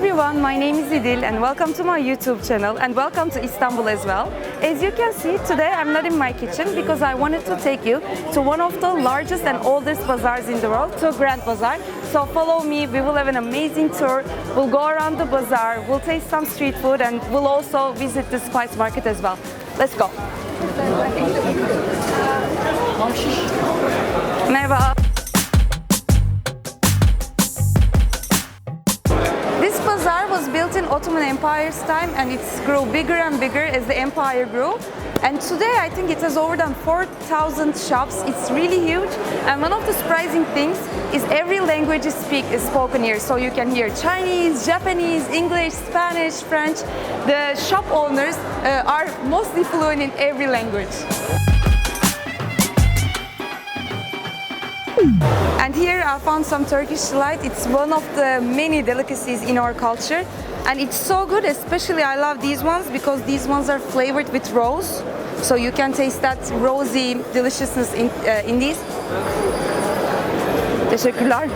everyone, my name is Idil and welcome to my YouTube channel and welcome to Istanbul as well. As you can see, today I'm not in my kitchen because I wanted to take you to one of the largest and oldest bazaars in the world, to Grand Bazaar. So follow me, we will have an amazing tour, we'll go around the bazaar, we'll taste some street food and we'll also visit the spice market as well. Let's go. Merhaba. This bazaar was built in Ottoman Empire's time and it grew bigger and bigger as the empire grew. And today I think it has over than 4,000 shops. It's really huge. And one of the surprising things is every language is spoken here. So you can hear Chinese, Japanese, English, Spanish, French. The shop owners are mostly fluent in every language. And here I found some Turkish delight. It's one of the many delicacies in our culture. And it's so good, especially I love these ones because these ones are flavored with rose. So you can taste that rosy deliciousness in these. Teşekkürler.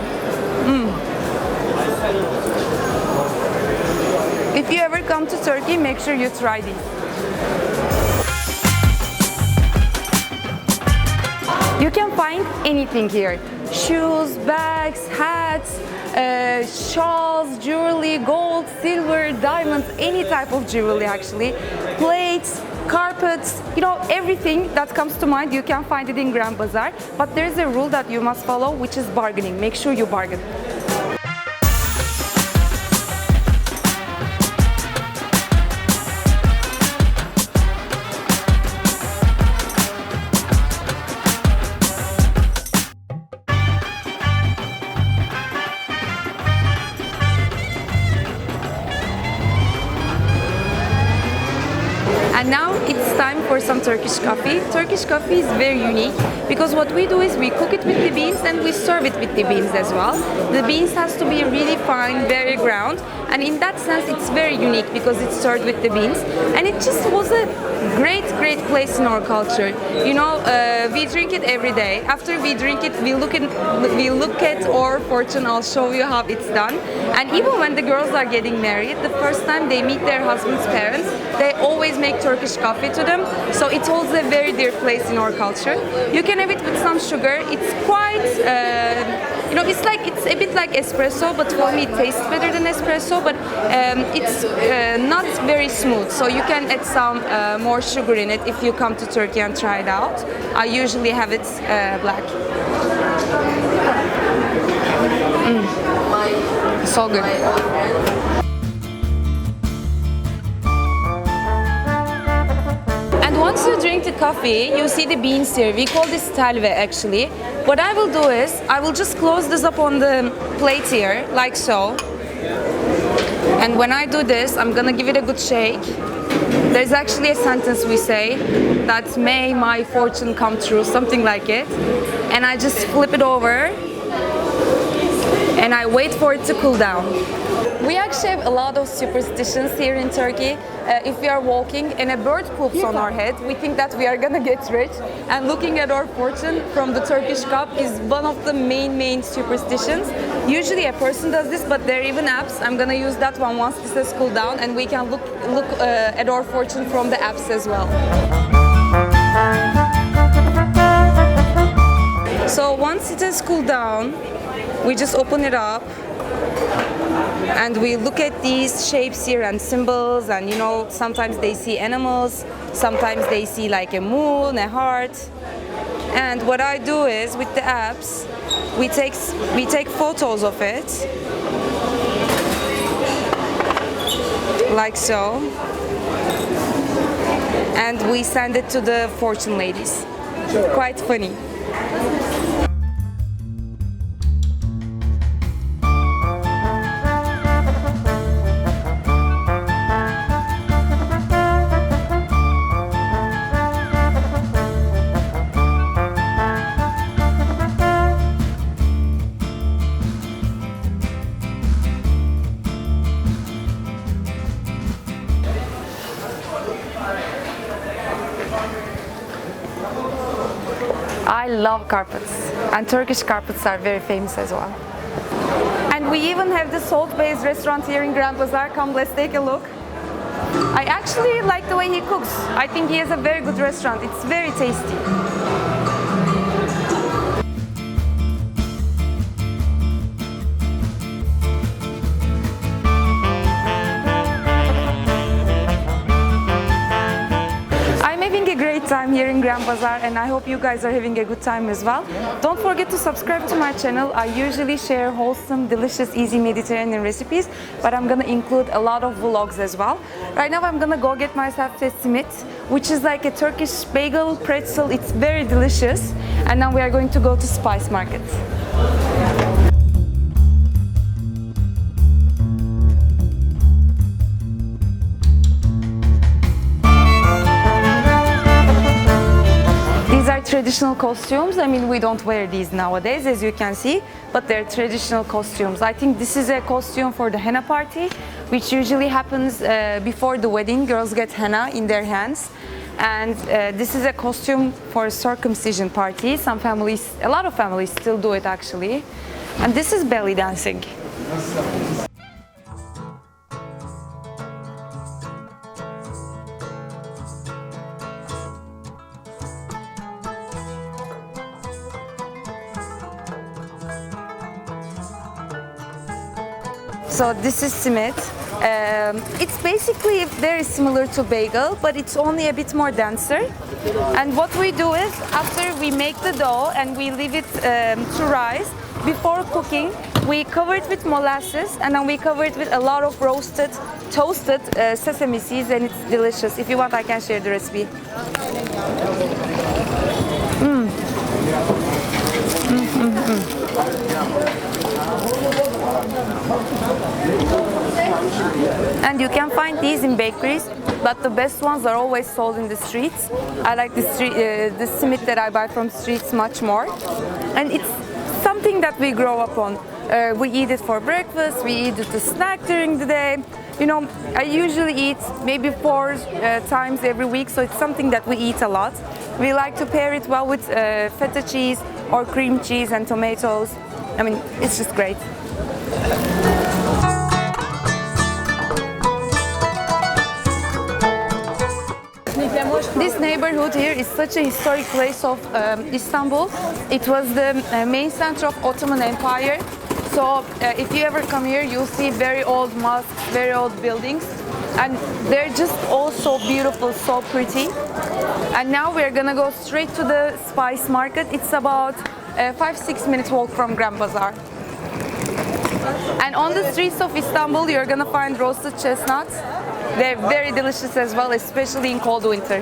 If you ever come to Turkey, make sure you try these. You can find anything here. Shoes, bags, hats, shawls, jewelry, gold, silver, diamonds, any type of jewelry actually. Plates, carpets, you know, everything that comes to mind, you can find it in Grand Bazaar. But there's a rule that you must follow, which is bargaining. Make sure you bargain. And now it's time for some Turkish coffee. Turkish coffee is very unique because what we do is we cook it with the beans and we serve it with the beans as well. The beans has to be really fine, very ground, and in that sense it's very unique because it's served with the beans. And it just was a great place in our culture. You know, we drink it every day. After we drink it, we look at our fortune. I'll show you how it's done. And even when the girls are getting married, the first time they meet their husband's parents, they always make Turkish coffee to them. So it holds a very dear place in our culture. You can have it with some sugar. It's quite, you know, it's a bit like espresso, but for me it tastes better than espresso. But it's not very smooth. So you can add some more sugar in it if you come to Turkey and try it out. I usually have it black. So good. And once you drink the coffee, you see the beans here. We call this telve actually. What I will do is, I will just close this up on the plate here, like so. And when I do this, I'm gonna give it a good shake. There's actually a sentence we say that may my fortune come true, something like it. And I just flip it over and I wait for it to cool down. We actually have a lot of superstitions here in Turkey. If we are walking and a bird poops on our head, we think that we are gonna get rich. And looking at our fortune from the Turkish cup is one of the main superstitions. Usually a person does this, but there are even apps. I'm gonna use that one once this has cooled down, and we can look at our fortune from the apps as well. So once it has cooled down, we just open it up and we look at these shapes here and symbols, and you know, sometimes they see animals, sometimes they see like a moon, a heart. And what I do is with the apps, we take photos of it like so, and we send it to the fortune ladies. Quite funny. I love carpets, and Turkish carpets are very famous as well. And we even have the salt-based restaurant here in Grand Bazaar. Come, let's take a look. I actually like the way he cooks. I think he has a very good restaurant. It's very tasty. Time here in Grand Bazaar, and I hope you guys are having a good time as well. Don't forget to subscribe to my channel. I usually share wholesome, delicious, easy Mediterranean recipes, but I'm gonna include a lot of vlogs as well. Right now I'm gonna go get myself a simit, which is like a Turkish bagel pretzel. It's very delicious. And now we are going to go to Spice Market. Traditional costumes. I mean, we don't wear these nowadays, as you can see, but they're traditional costumes. I think this is a costume for the henna party, which usually happens before the wedding. Girls get henna in their hands. And this is a costume for a circumcision party. Some families, a lot of families still do it actually. And this is belly dancing. So this is simit. It's basically very similar to bagel, but it's only a bit more denser. And what we do is, after we make the dough and we leave it to rise, before cooking, we cover it with molasses, and then we cover it with a lot of roasted, toasted sesame seeds, and it's delicious. If you want, I can share the recipe. And you can find these in bakeries, but the best ones are always sold in the streets. I like the simit that I buy from streets much more. And it's something that we grow up on. We eat it for breakfast, we eat it to snack during the day. You know, I usually eat maybe 4 times every week, so it's something that we eat a lot. We like to pair it well with feta cheese or cream cheese and tomatoes. I mean, it's just great. This neighborhood here is such a historic place of Istanbul. It was the main center of Ottoman Empire. So if you ever come here, you'll see very old mosques, very old buildings. And they're just all so beautiful, so pretty. And now we're gonna go straight to the Spice Market. It's about a 5-6 minute walk from Grand Bazaar. And on the streets of Istanbul, you're gonna find roasted chestnuts. They're very delicious as well, especially in cold winter.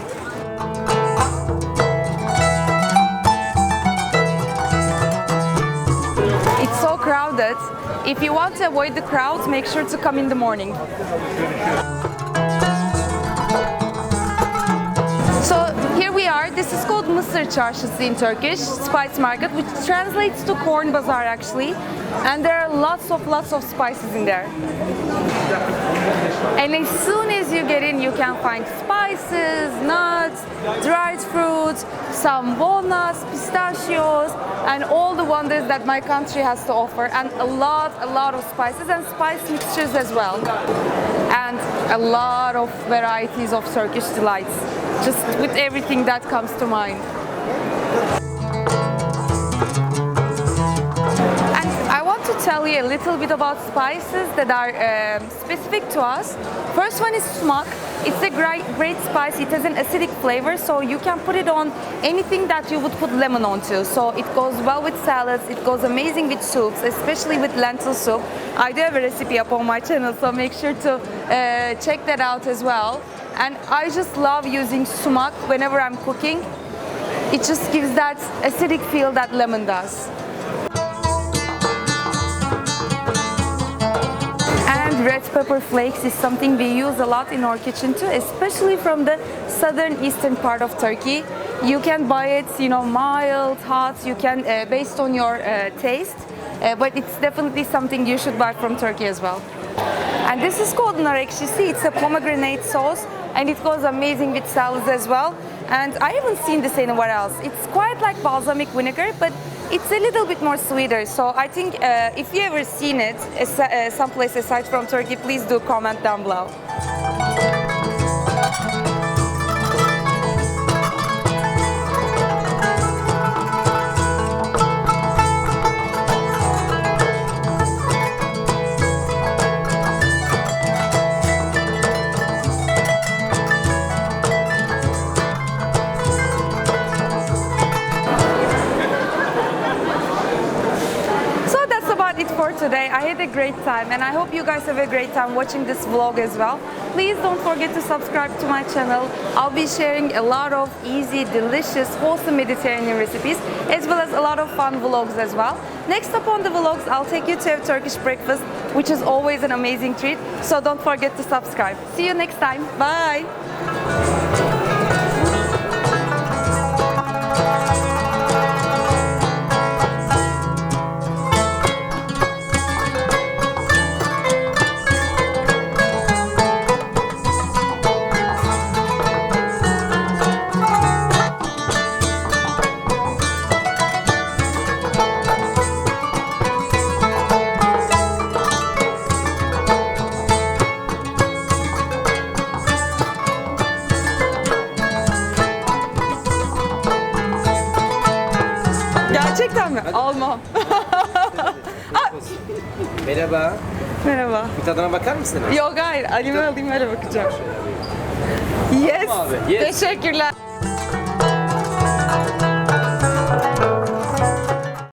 It's so crowded. If you want to avoid the crowds, make sure to come in the morning. So here we are. This is called Mısır Çarşısı in Turkish, Spice Market, which translates to Corn Bazaar actually. And there are lots of spices in there. And as soon as you get in, you can find spices, nuts, dried fruits, some walnuts, pistachios, and all the wonders that my country has to offer, and a lot of spices and spice mixtures as well. And a lot of varieties of Turkish delights, just with everything that comes to mind. Tell you a little bit about spices that are specific to us. First one is sumac. It's a great spice. It has an acidic flavor, so you can put it on anything that you would put lemon onto. So it goes well with salads. It goes amazing with soups, especially with lentil soup. I do have a recipe up on my channel, so make sure to check that out as well. And I just love using sumac whenever I'm cooking. It just gives that acidic feel that lemon does. Red pepper flakes is something we use a lot in our kitchen too, especially from the southern eastern part of Turkey. You can buy it, you know, mild, hot, you can based on your taste, but it's definitely something you should buy from Turkey as well. And this is called nar ekşisi. It's a pomegranate sauce, and it goes amazing with salads as well. And I haven't seen this anywhere else. It's quite like balsamic vinegar, but It's a little bit more sweeter. So I think if you ever seen it someplace aside from Turkey, please do comment down below. For today, I had a great time and I hope you guys have a great time watching this vlog as well. Please don't forget to subscribe to my channel. I'll be sharing a lot of easy, delicious, wholesome Mediterranean recipes as well as a lot of fun vlogs as well. Next up on the vlogs, I'll take you to a Turkish breakfast, which is always an amazing treat. So don't forget to subscribe. See you next time. Bye. Gerçekten mi? Almam. Merhaba. Merhaba. Bir tadına bakar mısın? Yok hayır, Ali'mi alayım öyle bakacağım. Yes. Yes. Teşekkürler.